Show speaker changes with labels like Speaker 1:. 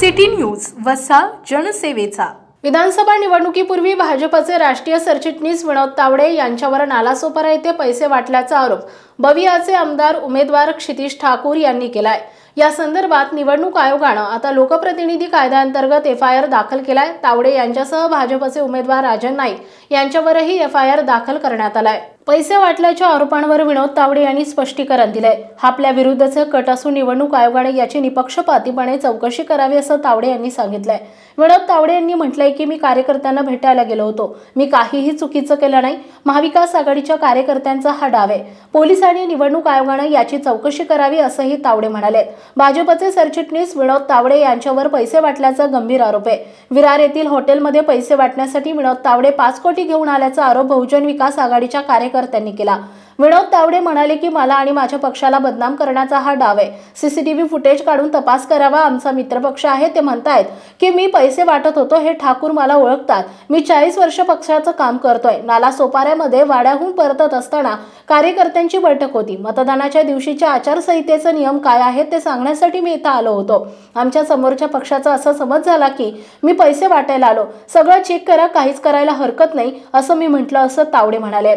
Speaker 1: City news वसा जनसेवेचा।
Speaker 2: विधानसभा निवडणुकीपूर्वी भाजपचे राष्ट्रीय सरचिटणीस विनोद तावडे यांच्यावर नालासोपारा येथे पैसे वाटल्याचा आरोप बवियाचे आमदार उमेदवार क्षितिज ठाकूर यांनी केलाय। या संदर्भात निवडणूक आयोगाने आता लोकप्रतिनिधी कायद्याअंतर्गत एफआयआर दाखल केलाय। तावडे यांच्यासह भाजपचे उमेदवार राजन नाईक यांच्यावरही एफआयआर दाखल करण्यात आलाय। पैसे वाटल्याच्या आरोपांवर विनोद तावडे यांनी स्पष्टीकरण दिले। हा आपल्या विरुद्धचे कट असून निवडणूक आयोगाने याची निपक्षपातीपणे चौकशी करावी असं तावडे यांनी सांगितलंय। विनोद तावडे यांनी म्हटलंय की मी कार्यकर्त्यांना भेटायला गेलो होतो, मी काहीही चुकीचं केलं नाही। महाविकास आघाडीच्या कार्यकर्त्यांचा हा डाव आहे। पोलीस आणि निवडणूक आयोगाने याची चौकशी करावी असंही तावडे म्हणाले। भाजपचे सरचिटणीस विनोद तावडे यांच्यावर पैसे वाटल्याचा गंभीर आरोप आहे। विरार येथील हॉटेलमध्ये पैसे वाटण्यासाठी विनोद तावडे 5 कोटी घेऊन आल्याचा आरोप बहुजन विकास आघाडीच्या कार्यकर्त्यांनी केला। विनोद तावडे म्हणाले की मला आणि माझ्या पक्षाला बदनाम करण्याचा हा डाव आहे। सीसीटीव्ही फुटेज काढून तपास करावा। आमचा मित्रपक्ष आहे ते म्हणतायत की मी पैसे वाटत होतो, हे ठाकूर मला ओळखतात। मी 40 वर्ष पक्षाचं काम करतोय। नालासोपाऱ्यामध्ये वाड्याहून परतत असताना कार्यकर्त्यांची बैठक होती। मतदानाच्या दिवशीच्या आचारसंहितेचे नियम काय आहेत ते सांगण्यासाठी मी इथं आलो होतो। आमच्या समोरच्या पक्षाचा असा समज झाला की मी पैसे वाटायला आलो। सगळं चेक करा, काहीच करायला हरकत नाही असं मी म्हटलं असं तावडे म्हणाले।